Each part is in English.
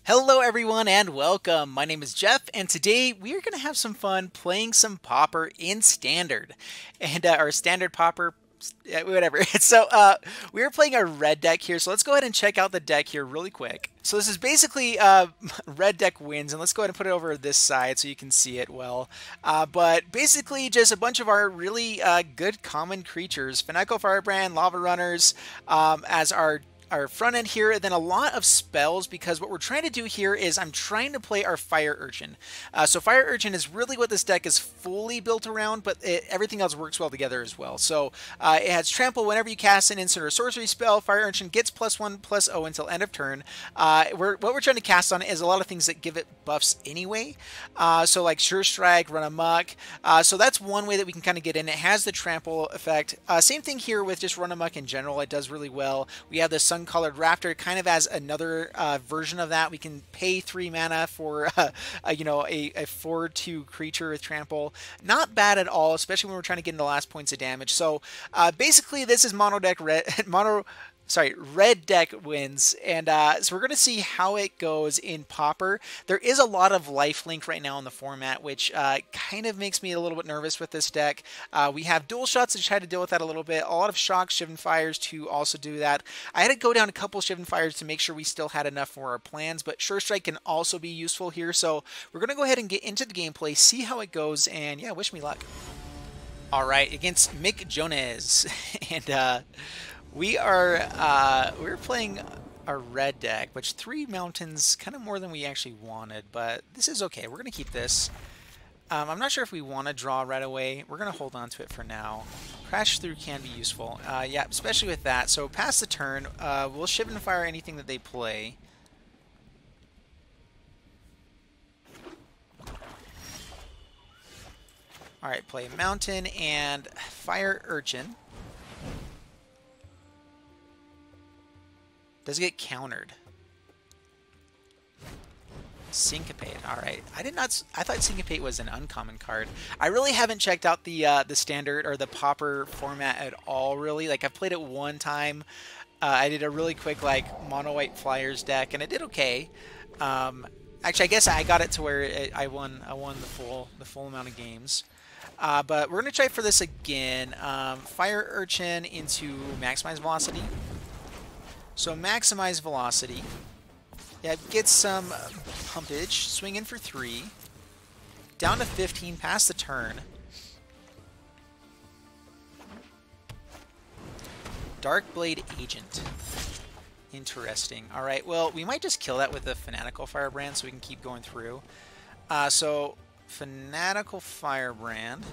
Hello everyone and welcome. My name is Jeff and today we are going to have some fun playing some Pauper in Standard. And our Standard Pauper, whatever. We are playing a red deck here, so let's go ahead and check out the deck here really quick. So this is basically red deck wins, and let's go ahead and put it over this side so you can see it well. But basically just a bunch of our really good common creatures. Fenneco Firebrand, Lava Runners as our front end here, and then a lot of spells, because what we're trying to do here is I'm trying to play our Fire Urchin. So Fire Urchin is really what this deck is fully built around, but everything else works well together as well. So it has Trample whenever you cast an instant or sorcery spell. Fire Urchin gets +1/+0 until end of turn. What we're trying to cast on it is a lot of things that give it buffs anyway. So like Sure Strike, Run Amok. So that's one way that we can kind of get in. It has the Trample effect. Same thing here with just Run Amok in general. It does really well. We have the Sun-Colored Raptor kind of as another version of that. We can pay 3 mana for a 4/2 creature with Trample. Not bad at all, especially when we're trying to get into last points of damage. So basically this is red deck wins, and so we're going to see how it goes in Pauper. There is a lot of lifelink right now in the format, which kind of makes me a little bit nervous with this deck. We have dual shots to try to deal with that a little bit, a lot of shocks, Shivan Fires to also do that. I had to go down a couple Shivan Fires to make sure we still had enough for our plans, but Sure Strike can also be useful here, so we're going to go ahead and get into the gameplay, see how it goes, and yeah, wish me luck. All right, against Mick Jones, and we're playing a red deck, which 3 mountains, kind of more than we actually wanted, but this is okay. We're going to keep this. I'm not sure if we want to draw right away. We're going to hold on to it for now. Crash Through can be useful. Yeah, especially with that. So pass the turn. We'll Shivan Fire anything that they play. All right, play Mountain and Fire Urchin. Does get countered. Syncopate. All right. I thought Syncopate was an uncommon card. I really haven't checked out the standard or the Pauper format at all. Really, like I've played it one time. I did a really quick like mono white Flyers deck, and it did okay. Actually, I guess I got it to where I won the full amount of games. But we're gonna try for this again. Fire Urchin into Maximize Velocity. So maximize velocity. Yeah, get some pumpage. Swing in for 3. Down to 15, pass the turn. Darkblade Agent. Interesting. Alright, well, we might just kill that with the Fanatical Firebrand so we can keep going through. So, Fanatical Firebrand.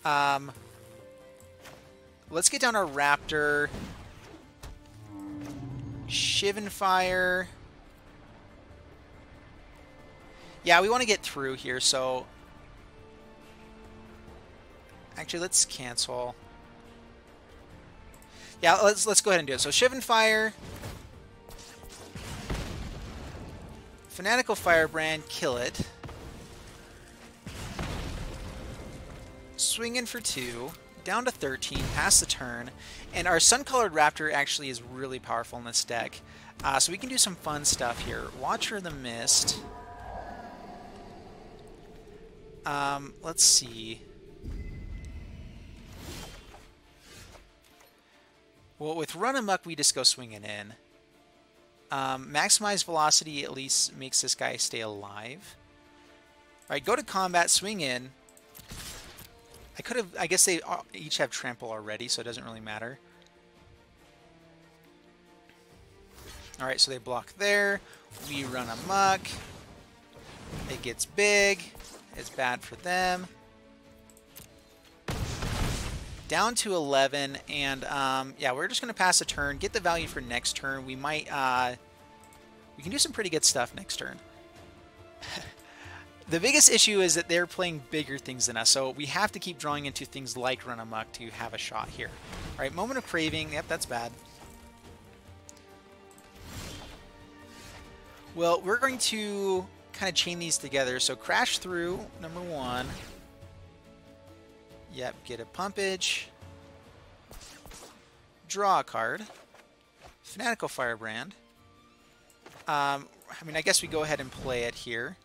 Let's get down our Raptor. Shivan Fire. Yeah, we want to get through here, so actually let's cancel. Yeah, let's go ahead and do it. So Shivan Fire, Fanatical Firebrand, kill it. Swing in for 2. Down to 13, pass the turn, and our Sun-Colored Raptor actually is really powerful in this deck, so we can do some fun stuff here. Watcher of the Mist. Let's see. Well, with Run Amok, we just go swinging in. Maximize Velocity at least makes this guy stay alive. Alright, go to combat, swing in. I guess they each have Trample already, so it doesn't really matter. Alright, so they block there. We Run Amok. It gets big. It's bad for them. Down to 11, and yeah, we're just going to pass a turn, get the value for next turn. We might, we can do some pretty good stuff next turn. The biggest issue is that they're playing bigger things than us, so we have to keep drawing into things like Run Amok to have a shot here. Alright, Moment of Craving. Yep, that's bad. Well, we're going to kind of chain these together. So Crash Through, number 1. Yep, get a Pumpage. Draw a card. Fanatical Firebrand. I mean, I guess we go ahead and play it here.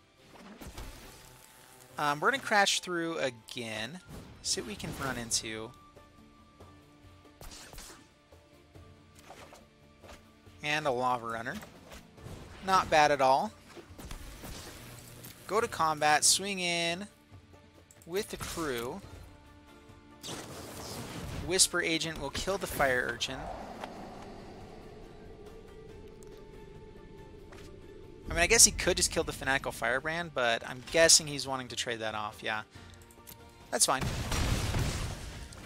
We're going to crash through again. See what we can run into. And a lava runner. Not bad at all. Go to combat, swing in with the crew. Whisper Agent will kill the fire urchin. I mean, I guess he could just kill the Fanatical Firebrand, but I'm guessing he's wanting to trade that off, yeah. That's fine.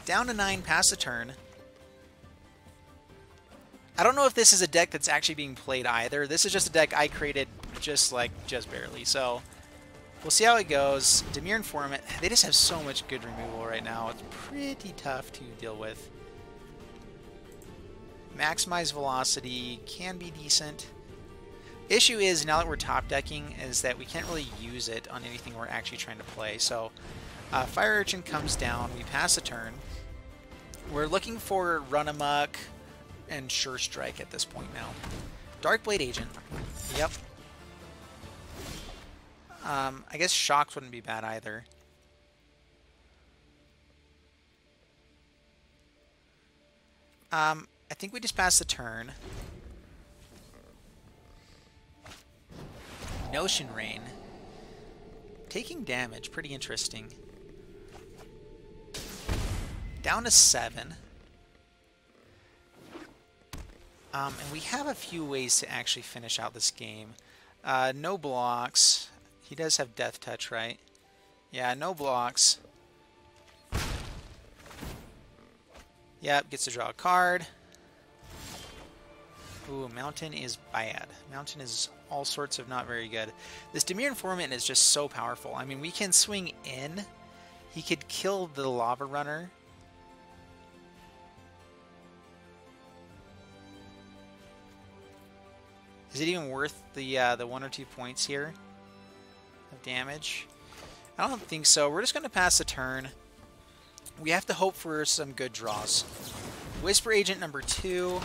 Down to 9, pass the turn. I don't know if this is a deck that's actually being played either. This is just a deck I created just barely, so we'll see how it goes. Dimir Informant, they just have so much good removal right now. It's pretty tough to deal with. Maximize Velocity can be decent. Issue is, now that we're top decking, is that we can't really use it on anything we're actually trying to play. So, Fire Urchin comes down, we pass a turn. We're looking for Run Amok and Sure Strike at this point now. Darkblade Agent. Yep. I guess Shocks wouldn't be bad either. I think we just pass the turn. Notion Rain. Taking damage, pretty interesting. Down to 7. And we have a few ways to actually finish out this game. No blocks. He does have Death Touch, right? Yeah, no blocks. Yep, gets to draw a card. Ooh, Mountain is bad. Mountain is all sorts of not very good. This Dimir Informant is just so powerful. I mean, we can swing in. He could kill the Lava Runner. Is it even worth the 1 or 2 points here of damage? I don't think so. We're just going to pass the turn. We have to hope for some good draws. Whisper Agent number 2.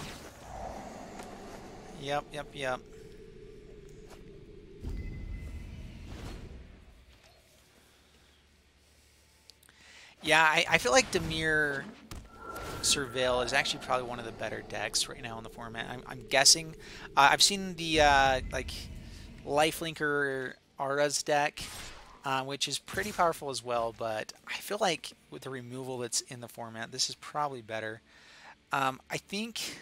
Yep. Yeah, I feel like Dimir Surveil is actually probably one of the better decks right now in the format. I'm guessing. I've seen the like Lifelink or Aura's deck, which is pretty powerful as well, but I feel like with the removal that's in the format, this is probably better. I think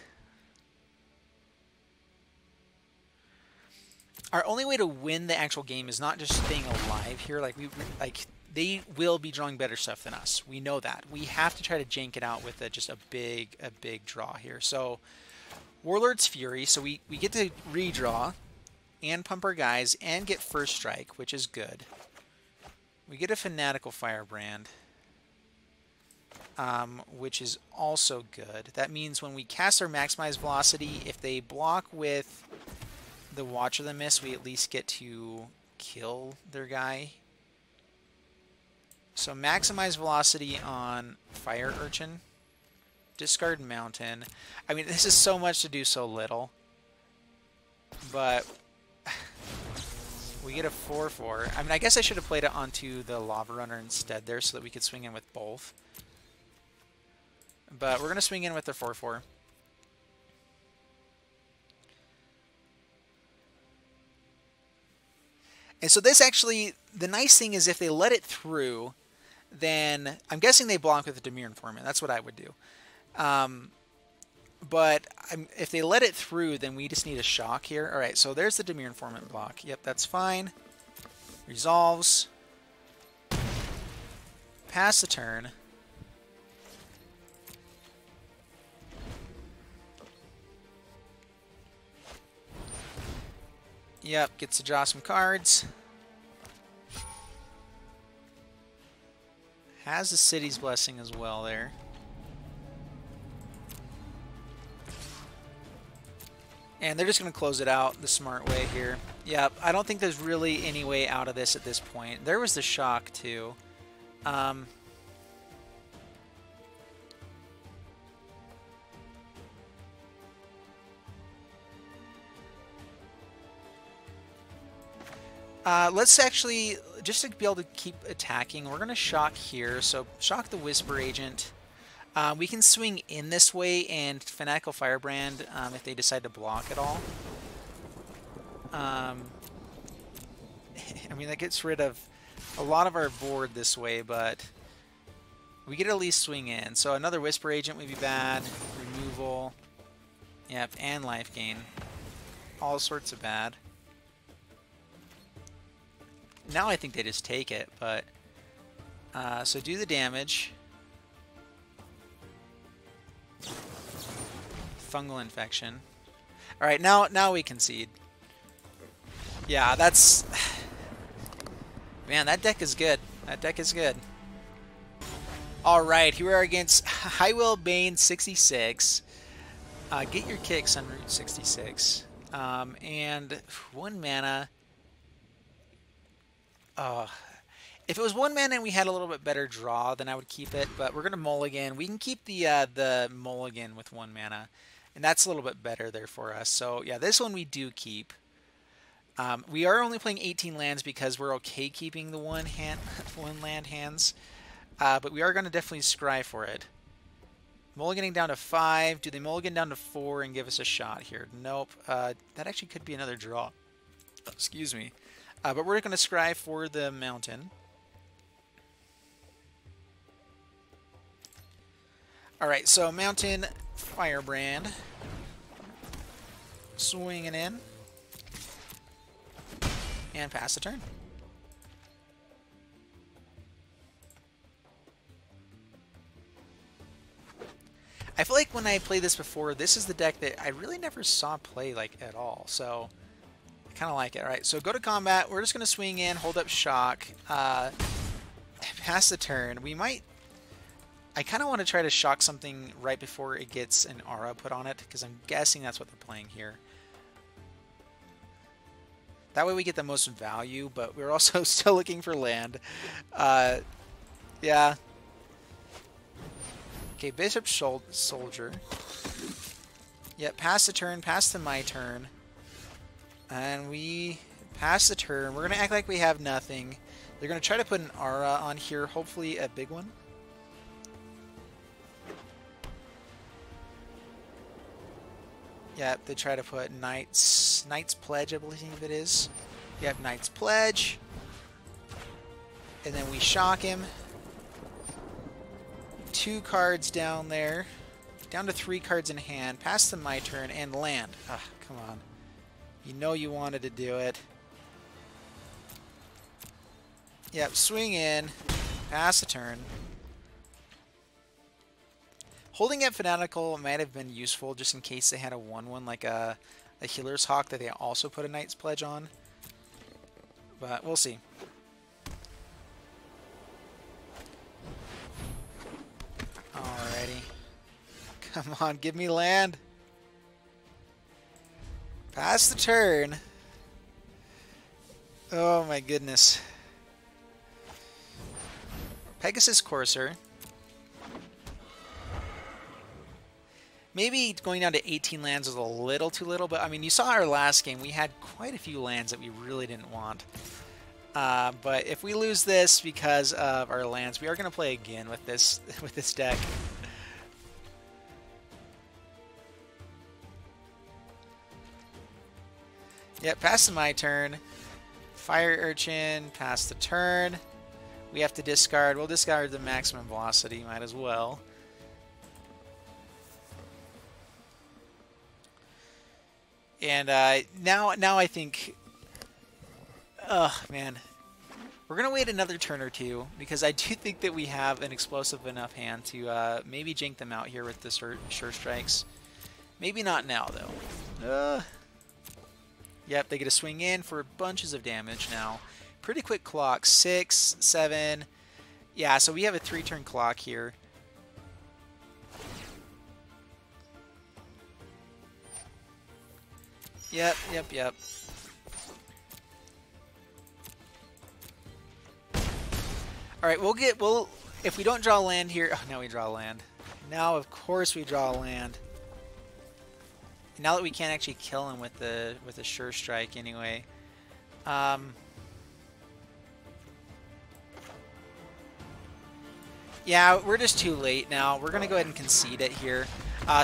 our only way to win the actual game is not just staying alive here. They will be drawing better stuff than us. We know that. We have to try to jank it out with just a big draw here. So Warlord's Fury. So we get to redraw and pump our guys and get first strike, which is good. We get a Fanatical Firebrand, which is also good. That means when we cast our Maximize Velocity, if they block with the Watch of the Mist, we at least get to kill their guy. So Maximize Velocity on Fire Urchin. Discard Mountain. I mean, this is so much to do so little. But we get a 4/4. I mean, I guess I should have played it onto the Lava Runner instead there so that we could swing in with both. But we're going to swing in with the 4/4. And so this actually, the nice thing is if they let it through, then I'm guessing they block with the Dimir Informant. That's what I would do. But if they let it through, then we just need a shock here. All right, so there's the Dimir Informant block. Yep, that's fine. Resolves. Pass the turn. Yep, gets to draw some cards. Has the City's Blessing as well there. And they're just going to close it out the smart way here. Yep, I don't think there's really any way out of this at this point. There was the shock too. Let's actually, just to be able to keep attacking, we're going to shock here. So shock the Whisper Agent. We can swing in this way and Fanatical Firebrand if they decide to block at all. I mean, that gets rid of a lot of our board this way, but we could at least swing in. So another Whisper Agent would be bad. Removal. Yep, and life gain. All sorts of bad. Now I think they just take it, but... so do the damage. Fungal Infection. Alright, now we concede. Yeah, that's... Man, that deck is good. That deck is good. Alright, here we are against Highwell Bane 66. Get your kicks on Route 66. And 1 mana... if it was 1 mana and we had a little bit better draw, then I would keep it. But we're going to mulligan. We can keep the mulligan with 1 mana. And that's a little bit better there for us. So, yeah, this one we do keep. We are only playing 18 lands because we're okay keeping the one land hands. But we are going to definitely scry for it. Mulliganing down to 5. Do they mulligan down to 4 and give us a shot here? Nope. That actually could be another draw. Excuse me. But we're going to scry for the mountain. Alright, so mountain, Firebrand. Swinging in. And pass the turn. I feel like when I played this before, this is the deck that I really never saw play like at all. So I kind of like it. All right, so go to combat. We're just going to swing in, hold up shock, pass the turn. We might... I kind of want to try to shock something right before it gets an aura put on it, because I'm guessing that's what they're playing here. That way we get the most value, but we're also still looking for land. Yeah. Okay, Bishop Soldier. Yep, pass the turn, pass to my turn. And we pass the turn. We're going to act like we have nothing. They're going to try to put an aura on here, hopefully a big one. Yep, they try to put Knight's Pledge, I believe it is. Yep, Knight's Pledge. And then we shock him. 2 cards down there. Down to 3 cards in hand. Pass to my turn and land. Ah, come on. You know you wanted to do it. Yep, swing in. Pass the turn. Holding at Fanatical might have been useful just in case they had a 1/1 like a Healer's Hawk that they also put a Knight's Pledge on. But we'll see. Alrighty. Come on, give me land. Pass the turn. Oh my goodness. Pegasus Courser. Maybe going down to 18 lands was a little too little, but I mean, you saw our last game. We had quite a few lands that we really didn't want. But if we lose this because of our lands, we are going to play again with this deck. Yep, pass to my turn. Fire Urchin, pass the turn. We have to discard. We'll discard the maximum velocity, might as well. And now I think, oh man, we're gonna wait another turn or two because I do think that we have an explosive enough hand to maybe jank them out here with the sure strikes. Maybe not now though. Yep, they get a swing in for bunches of damage now. Pretty quick clock, 6, 7. Yeah, so we have a 3-turn clock here. Yep. Alright, if we don't draw land here, oh, now we draw land. Now, of course, we draw land. Now that we can't actually kill him with the sure strike anyway. Yeah, we're just too late now. We're going to go ahead and concede it here.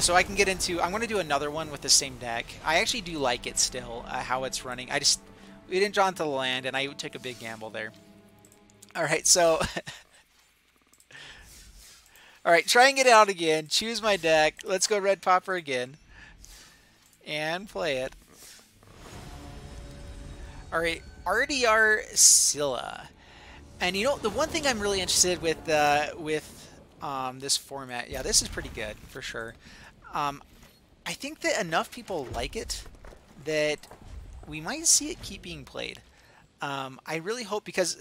So I can get into... I'm going to do another one with the same deck. I actually do like it still, how it's running. We didn't draw into the land, and I took a big gamble there. Alright, so... Alright, try and get out again. Choose my deck. Let's go Red Pauper again. And play it. Alright, RDR Scylla. And you know, the one thing I'm really interested with this format, yeah, this is pretty good for sure. I think that enough people like it that we might see it keep being played. I really hope, because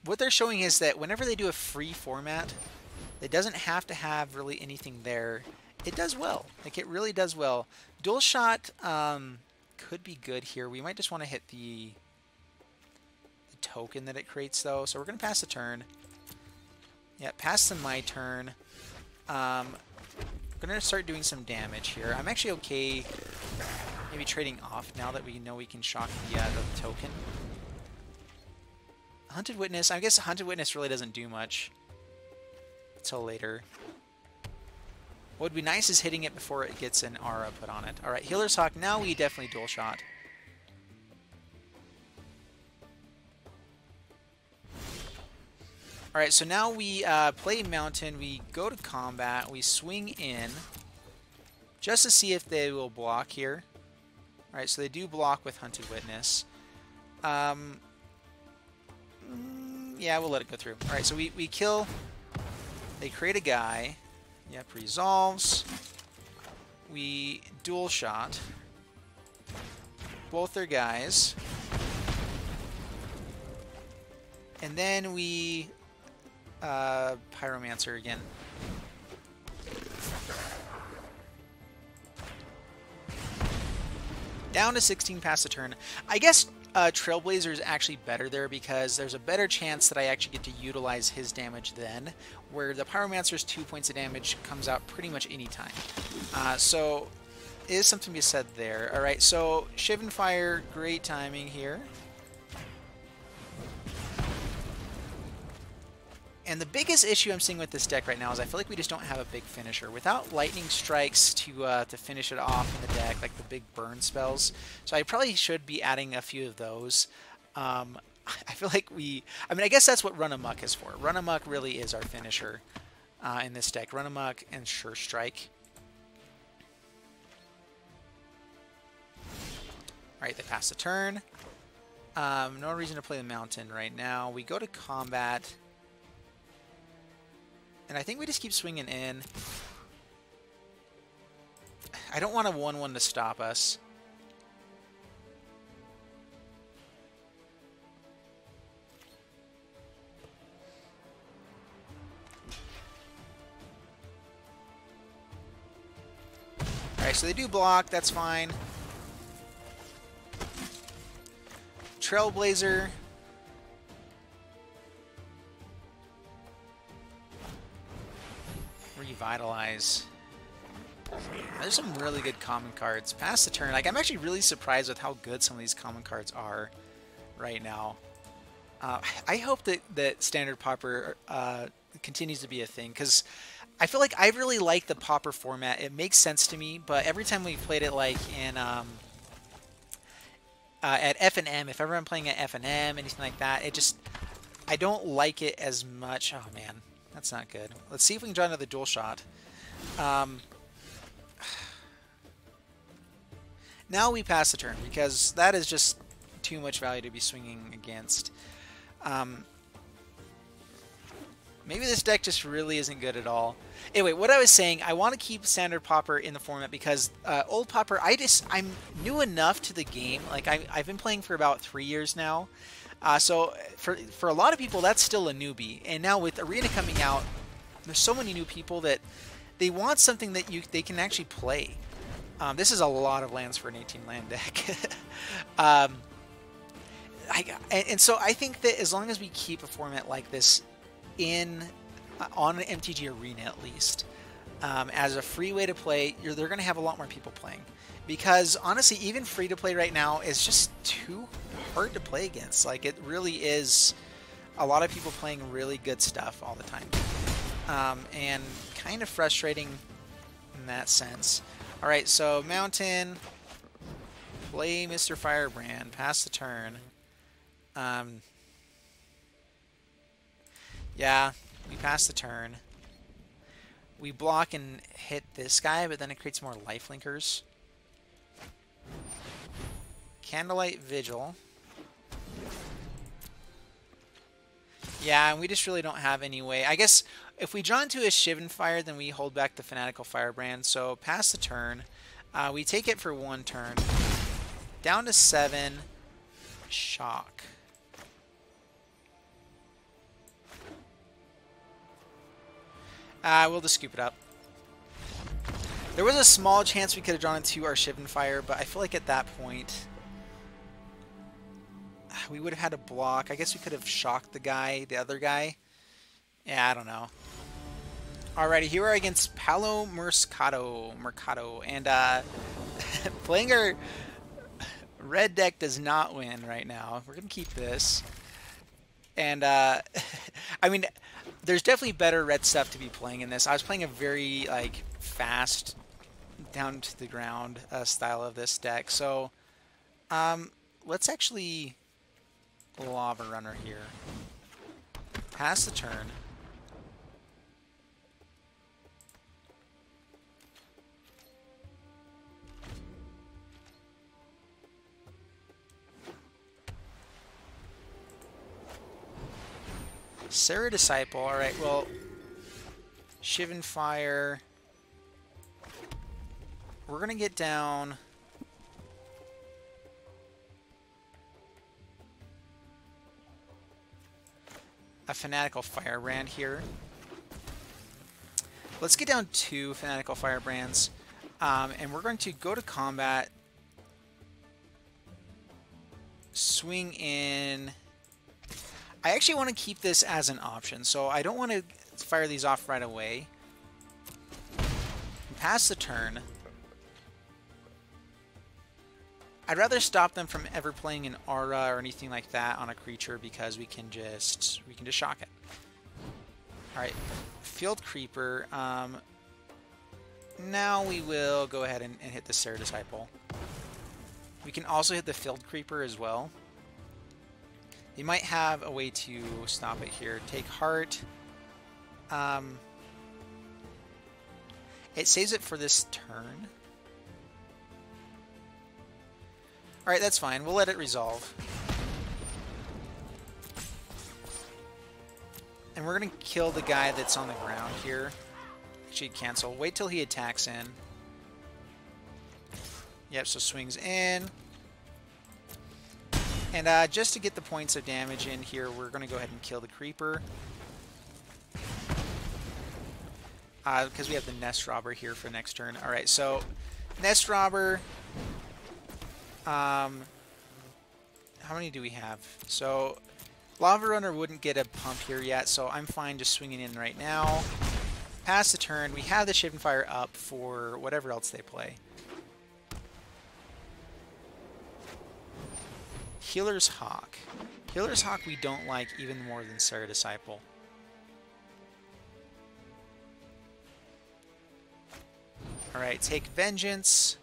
what they're showing is that whenever they do a free format, it doesn't have to have really anything there. It does well. Like, it really does well. Dual shot could be good here. We might just want to hit the token that it creates, though. So we're going to pass the turn. Yeah, pass to my turn. I'm going to start doing some damage here. I'm actually okay maybe trading off now that we know we can shock the token. Hunted Witness. I guess Hunted Witness really doesn't do much until later. What would be nice is hitting it before it gets an aura put on it. Alright, Healer's Hawk. Now we definitely dual shot. Alright, so now we play Mountain. We go to combat. We swing in just to see if they will block here. Alright, so they do block with Hunted Witness. Yeah, we'll let it go through. Alright, so we kill. They create a guy. Yep, resolves. We dual shot both their guys. And then we Pyromancer again. Down to 16 past the turn. I guess Trailblazer is actually better there because there's a better chance that I actually get to utilize his damage then, where the Pyromancer's 2 points of damage comes out pretty much any time. So it is something to be said there. Alright, so Shivan Fire, great timing here. And the biggest issue I'm seeing with this deck right now is I feel like we just don't have a big finisher. Without lightning strikes to finish it off in the deck, like the big burn spells. So I probably should be adding a few of those. I feel like I mean, I guess that's what Run Amok is for. Run Amok really is our finisher in this deck. Run Amok and Sure Strike. Alright, they pass the turn. No reason to play the Mountain right now. We go to combat. And I think we just keep swinging in. I don't want a 1-1 to stop us. Alright, so they do block. That's fine. Trailblazer. Revitalize. There's some really good common cards. Pass the turn. Like, I'm actually really surprised with how good some of these common cards are right now. I hope that Standard Pauper continues to be a thing, because I feel like I really like the Pauper format. It makes sense to me, but every time we've played it, like in at F&M, if ever I'm playing at F&M, anything like that, I don't like it as much. Oh man. That's not good. Let's see if we can draw another dual shot. Now we pass the turn, because that is just too much value to be swinging against. Maybe this deck just really isn't good at all. Anyway, what I was saying, I want to keep Standard Pauper in the format because Old Pauper, I'm new enough to the game. Like, I've been playing for about 3 years now. So for a lot of people, that's still a newbie. And now with Arena coming out, there's so many new people that they want something that they can actually play. This is a lot of lands for an 18-land deck. And so I think that as long as we keep a format like this on an MTG Arena at least, as a free way to play, they're going to have a lot more people playing. Because honestly, even free to play right now is just too hard to play against. Like, it really is a lot of people playing really good stuff all the time. and kind of frustrating in that sense. All right, so Mountain, play Mr. Firebrand, pass the turn. Yeah, we pass the turn. We block and hit this guy, but then it creates more lifelinkers. Candlelight Vigil. Yeah, and we just really don't have any way. I guess if we draw into a Shivan Fire, then we hold back the Fanatical Firebrand. So pass the turn. We take it for 1 turn. Down to 7. Shock. We'll just scoop it up. There was a small chance we could have drawn into our Shivan Fire, but I feel like at that point we would have had a block. I guess we could have shocked the guy, the other guy. Yeah, I don't know. Alrighty, here we are against Paolo Mercado, and playing our red deck does not win right now. We're gonna keep this, and I mean, there's definitely better red stuff to be playing in this. I was playing a very like fast, down to the ground style of this deck, so let's actually Lava Runner here. Pass the turn. Sarah Disciple. Alright, well, Shivan Fire. We're going to get down a Fanatical Firebrand here. Let's get down 2 Fanatical Firebrands. And we're going to go to combat. Swing in. I actually want to keep this as an option, so I don't want to fire these off right away. Pass the turn. I'd rather stop them from ever playing an aura or anything like that on a creature because we can just shock it. All right, Field Creeper. Now we will go ahead and hit the Sarah Disciple. We can also hit the Field Creeper as well. You might have a way to stop it here. Take Heart. It saves it for this turn. Alright, that's fine. We'll let it resolve. And we're going to kill the guy that's on the ground here. Actually, cancel. Wait till he attacks in. Yep, so swings in. And just to get the points of damage in here, we're going to go ahead and kill the Creeper. Because we have the Nest Robber here for next turn. Alright, so Nest Robber. How many do we have? So Lava Runner wouldn't get a pump here yet, so I'm fine just swinging in right now. Pass the turn. We have the Shivan Fire up for whatever else they play. Healer's Hawk. Healer's Hawk we don't like even more than Sarah Disciple. Alright, take Vengeance.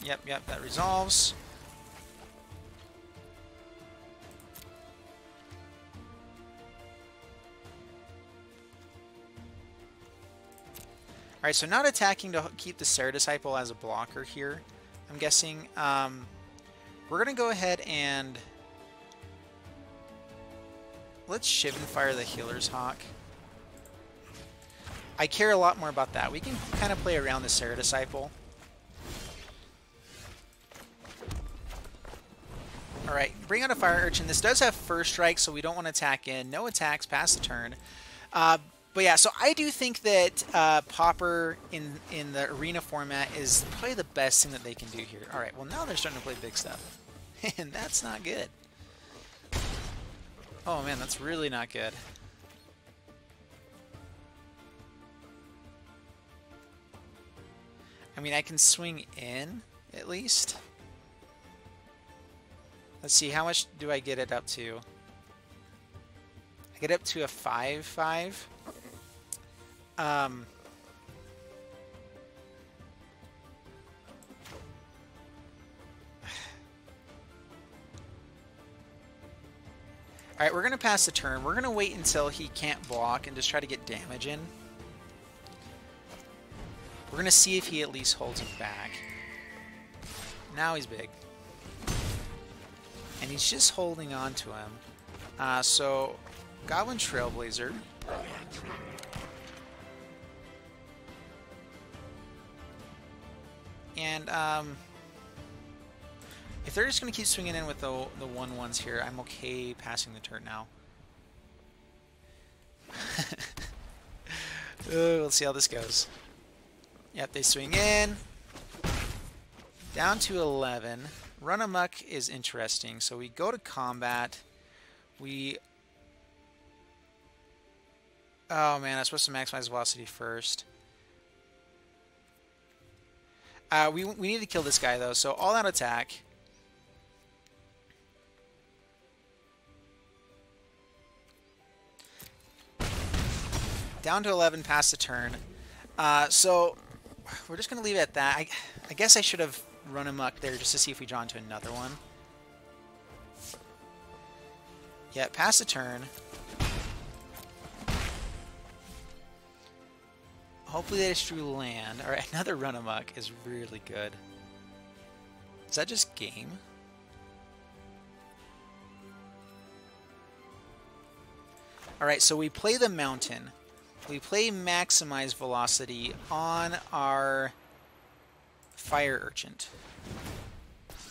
Yep, that resolves. Alright, so not attacking to keep the Sarah Disciple as a blocker here, I'm guessing. We're going to go ahead and let's Shivan Fire the Healer's Hawk. I care a lot more about that. We can kind of play around the Sarah Disciple. Alright, bring out a Fire Urchin. This does have first strike, so we don't want to attack in. No attacks, pass the turn. But yeah, so I do think that Pauper in the arena format is probably the best thing that they can do here. Alright, well now they're starting to play big stuff. And that's not good. Oh man, that's really not good. I mean, I can swing in, at least. Let's see, how much do I get it up to? I get up to a 5/5. Alright, we're going to pass the turn. We're going to wait until he can't block and just try to get damage in. We're going to see if he at least holds him back. Now he's big. And he's just holding on to him. So, Goblin Trailblazer. And, if they're just going to keep swinging in with the 1/1s here, I'm okay passing the turn now. Let's see how this goes. Yep, they swing in. Down to 11. Run Amok is interesting. So we go to combat. We... Oh man, I'm supposed to maximize velocity first. We need to kill this guy though, so all out attack. Down to 11, past the turn. So we're just going to leave it at that. I guess I should have run amok there just to see if we draw into another one. Yeah, pass the turn. Hopefully they just drew land. Alright, another run amok is really good. Is that just game? Alright, so we play the mountain. We play maximize velocity on our fire urchin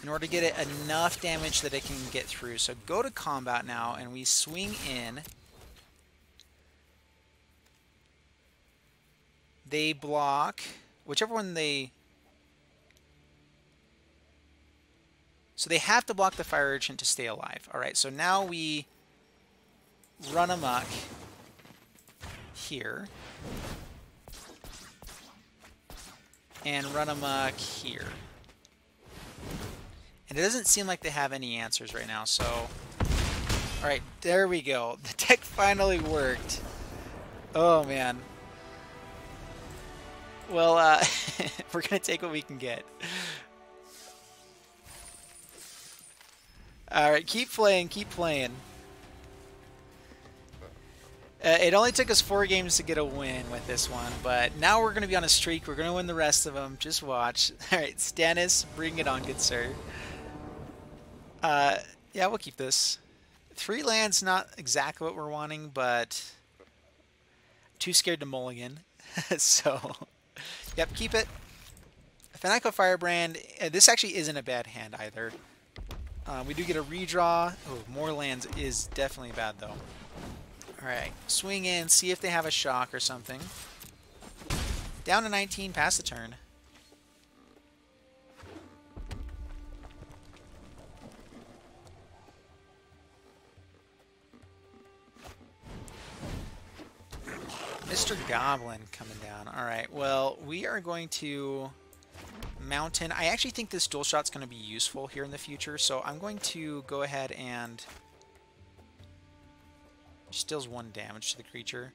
in order to get it enough damage that it can get through. So go to combat now, and we swing in. They block whichever one they... So they have to block the fire urchin to stay alive. Alright, so now we run amok here. And run amok here. And it doesn't seem like they have any answers right now, so... Alright, there we go. The deck finally worked. Oh, man. Well, we're going to take what we can get. Alright, keep playing, keep playing. It only took us 4 games to get a win with this one, but now we're going to be on a streak. We're going to win the rest of them. Just watch. Alright, Stannis, bring it on, good sir. Yeah, we'll keep this. 3 lands, not exactly what we're wanting, but too scared to mulligan. So, yep, keep it. Fanatical Firebrand, this actually isn't a bad hand either. We do get a redraw. Oh, more lands is definitely bad, though. Alright, swing in, see if they have a shock or something. Down to 19, pass the turn. Mr. Goblin coming down. Alright, well, we are going to Mountain. I actually think this dual shot's going to be useful here in the future, so I'm going to go ahead and... Just deals 1 damage to the creature.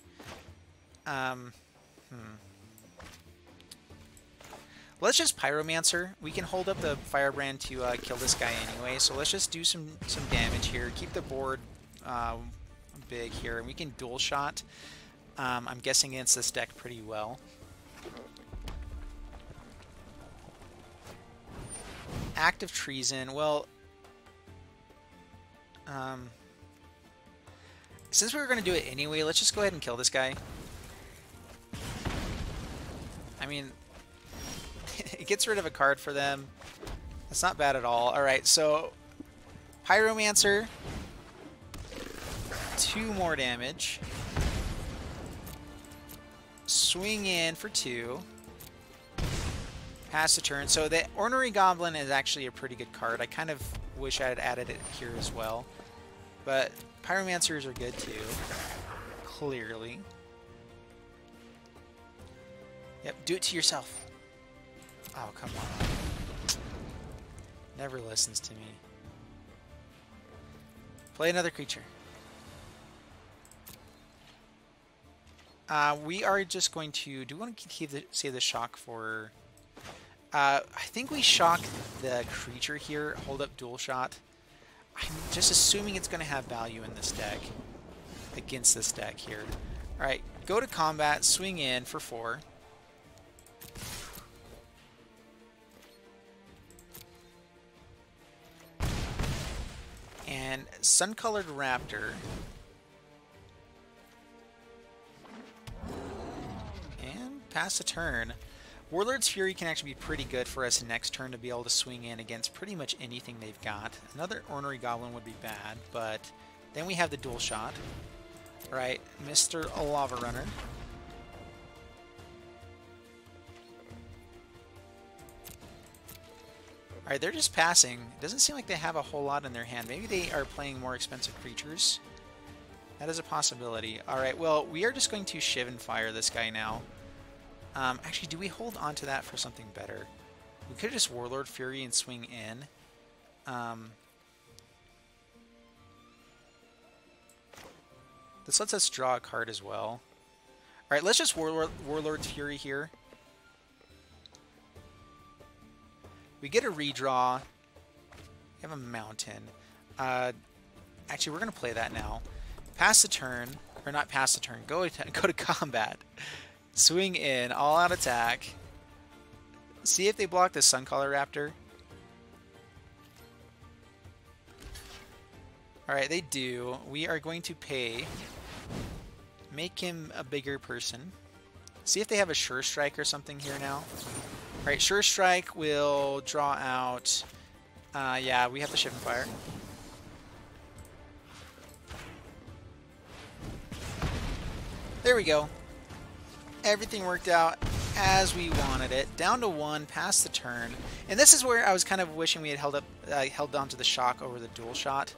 Let's just Pyromancer. We can hold up the Firebrand to kill this guy anyway, so let's just do some damage here. Keep the board big here, and we can dual shot. I'm guessing against this deck pretty well. Act of Treason. Well, since we were going to do it anyway, let's just go ahead and kill this guy. I mean, it gets rid of a card for them. That's not bad at all. Alright, so Pyromancer. 2 more damage. Swing in for 2. Pass the turn. So the Ornery Goblin is actually a pretty good card. I kind of wish I had added it here as well. But Pyromancers are good too. Clearly. Yep, do it to yourself. Oh, come on. Never listens to me. Play another creature. We are just going to... Do we want to save the shock for... I think we shock the creature here, hold up dual shot. I'm just assuming it's going to have value in this deck. Against this deck here. Alright, go to combat, swing in for 4. And Sun-Colored Raptor. And pass a turn. Warlord's Fury can actually be pretty good for us next turn to be able to swing in against pretty much anything they've got. Another Ornery Goblin would be bad, but then we have the dual shot. Right, Mr. Lava Runner. Alright, they're just passing. It doesn't seem like they have a whole lot in their hand. Maybe they are playing more expensive creatures. That is a possibility. Alright, well, we are just going to Shiv and Fire this guy now. Actually, do we hold on to that for something better? We could just Warlord Fury and swing in. This lets us draw a card as well. Alright, let's just Warlord Fury here. We get a redraw. We have a mountain. Actually, we're going to play that now. Pass the turn. Or not pass the turn. Go to combat. Swing in. All-out attack. See if they block the Sun-Color Raptor. Alright, they do. We are going to pay. Make him a bigger person. See if they have a Sure Strike or something here now. Alright, Sure Strike will draw out... yeah, we have to Shift and Fire. There we go. Everything worked out as we wanted it. Down to 1, past the turn. And this is where I was kind of wishing we had held on to the shock over the dual shot.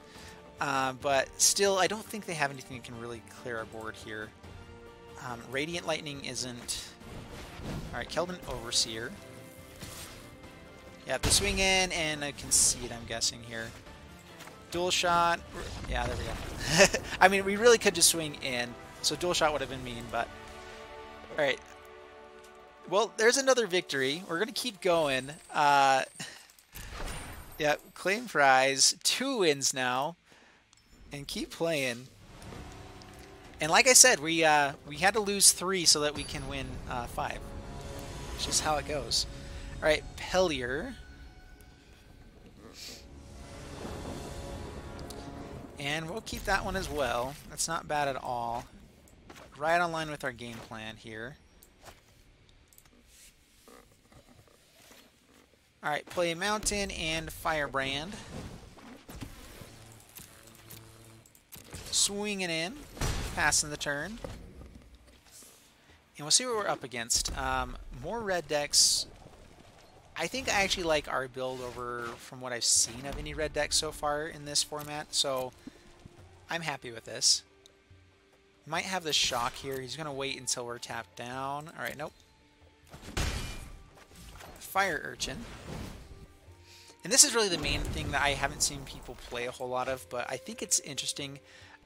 But still, I don't think they have anything that can really clear our board here. Radiant Lightning isn't... Alright, Keldon Overseer. Yeah, the swing in and a Concede, I'm guessing here. Dual shot. Yeah, there we go. I mean, we really could just swing in. So dual shot would have been mean, but... Alright. Well, there's another victory. We're going to keep going. Yeah, claim prize. 2 wins now. And keep playing. And like I said, we had to lose 3 so that we can win 5. It's just how it goes. Alright, Pellier. And we'll keep that one as well. That's not bad at all. Right on line with our game plan here. Alright, play Mountain and Firebrand. Swinging in. Passing the turn. And we'll see what we're up against. More red decks. I think I actually like our build over from what I've seen of any red decks so far in this format, so I'm happy with this. Might have the shock here. He's going to wait until we're tapped down. Alright, nope. Fire Urchin. And this is really the main thing that I haven't seen people play a whole lot of, but I think it's interesting.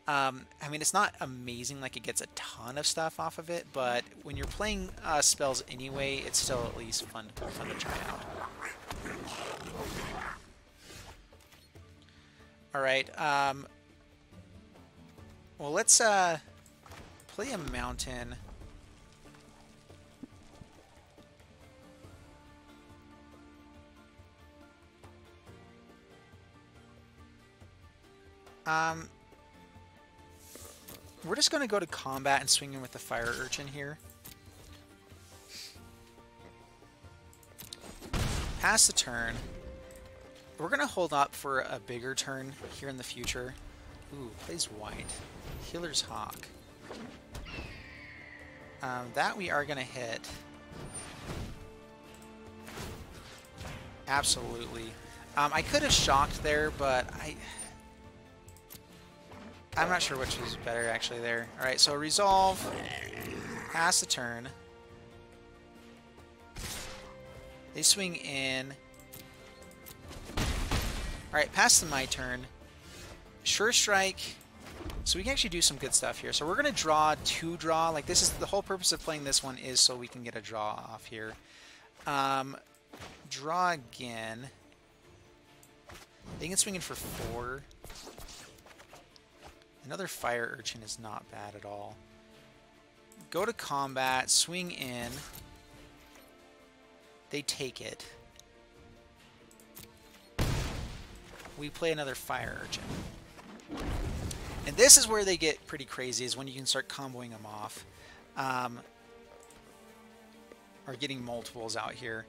I mean, it's not amazing, like it gets a ton of stuff off of it, but when you're playing spells anyway, it's still at least fun to try out. Alright, well, let's play a Mountain. We're just going to go to combat and swing in with the Fire Urchin here. Pass the turn. We're going to hold up for a bigger turn here in the future. Ooh, plays white. Healer's Hawk. That we are going to hit. Absolutely. I could have shocked there, but I'm not sure which was better actually there. Alright, so resolve. Pass the turn. They swing in. Alright, pass to my turn. Sure Strike. So we can actually do some good stuff here. So we're going to draw 2 draw. Like, this is the whole purpose of playing this one is so we can get a draw off here. Draw again. They can swing in for 4. Another fire urchin is not bad at all. Go to combat, swing in. They take it. We play another fire urchin. And this is where they get pretty crazy, is when you can start comboing them off. Or getting multiples out here.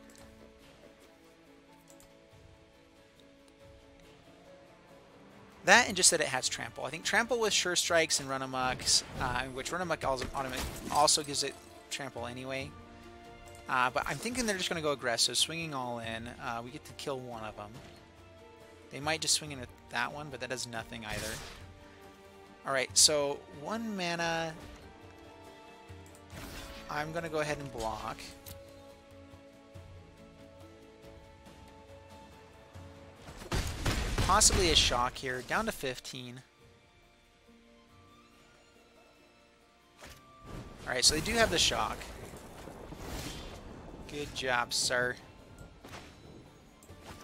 That and just that it has trample. I think trample with sure strikes and run amucks, which run amok also gives it trample anyway. But I'm thinking they're just going to go aggressive, swinging all in. We get to kill one of them. They might just swing in at that one, but that does nothing either. Alright, so 1 mana. I'm going to go ahead and block. Possibly a shock here, down to 15. Alright, so they do have the shock. Good job, sir.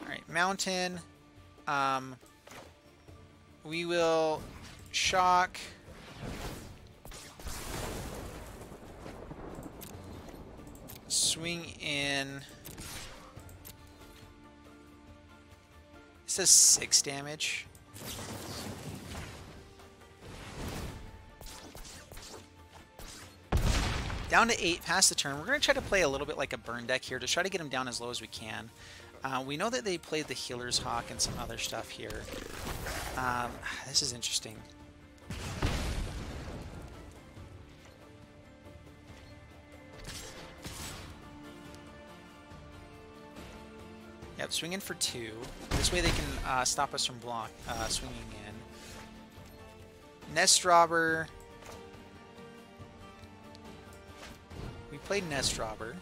Alright, mountain. We will shock. Swing in. It says 6 damage. Down to 8, past the turn. We're going to try to play a little bit like a burn deck here to try to get them down as low as we can. We know that they played the Healer's Hawk and some other stuff here. This is interesting. Yep, swing in for 2. This way they can stop us from swinging in. Nest Robber. We played Nest Robber.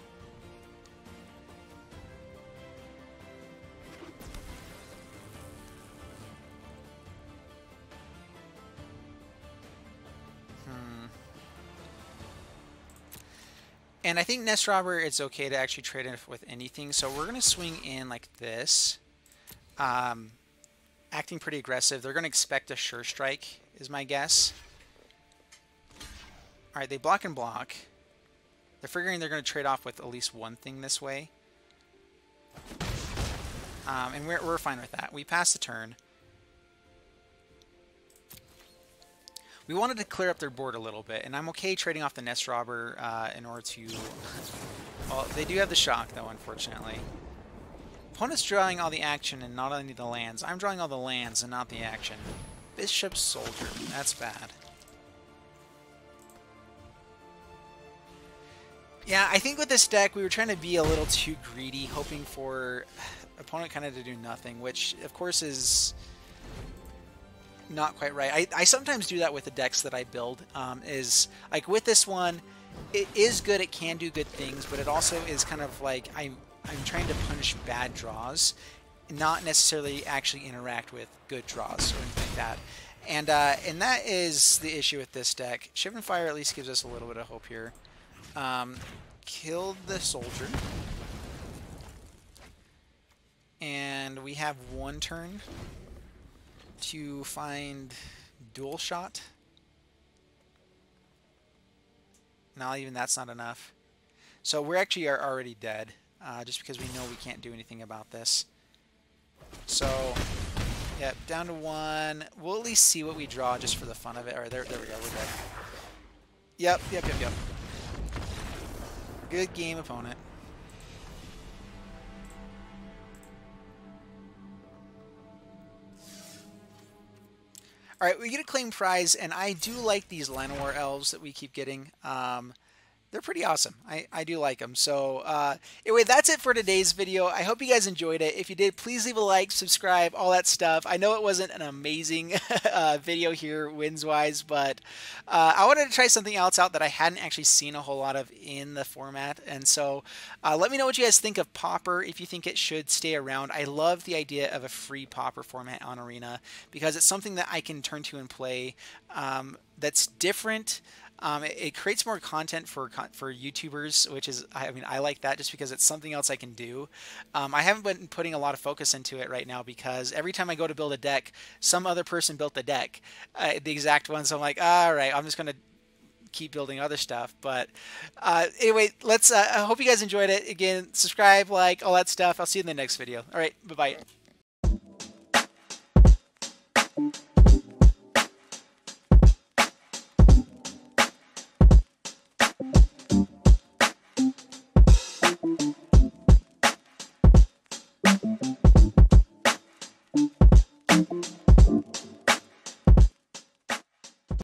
And I think Nest Robber, it's okay to actually trade it with anything. So we're going to swing in like this. Acting pretty aggressive. They're going to expect a sure strike, is my guess. Alright, they block and block. They're figuring they're going to trade off with at least one thing this way. And we're fine with that. We pass the turn. We wanted to clear up their board a little bit, and I'm okay trading off the Nest Robber in order to... Well, they do have the shock, though, unfortunately. Opponent's drawing all the action and not only the lands. I'm drawing all the lands and not the action. Bishop Soldier. That's bad. Yeah, I think with this deck, we were trying to be a little too greedy, hoping for opponent kind of to do nothing, which, of course, is... not quite right. I sometimes do that with the decks that I build. Is like with this one, it is good. It can do good things, but it also is kind of like I'm trying to punish bad draws, not necessarily actually interact with good draws or anything like that. And that is the issue with this deck. Shift and Fire at least gives us a little bit of hope here. Killed the soldier, and we have 1 turn to find dual shot. Now even that's not enough. So we actually are already dead, just because we know we can't do anything about this. So, yeah, down to 1. We'll at least see what we draw just for the fun of it. All right, there we go, we're dead. Yep. Good game, opponent. Alright, we get a claim prize, and I do like these Llanowar Elves that we keep getting. They're pretty awesome. I do like them. So anyway, that's it for today's video. I hope you guys enjoyed it. If you did, please leave a like, subscribe, all that stuff. I know it wasn't an amazing video here wins-wise, but I wanted to try something else out that I hadn't actually seen a whole lot of in the format. And so let me know what you guys think of Pauper, if you think it should stay around. I love the idea of a free Pauper format on Arena because it's something that I can turn to and play that's different. It creates more content for YouTubers, which is, I mean, I like that just because it's something else I can do. I haven't been putting a lot of focus into it right now because every time I go to build a deck, some other person built the deck, the exact one. So I'm like, all right, I'm just going to keep building other stuff. But anyway, let's, I hope you guys enjoyed it. Again, subscribe, like, all that stuff. I'll see you in the next video. All right, bye-bye.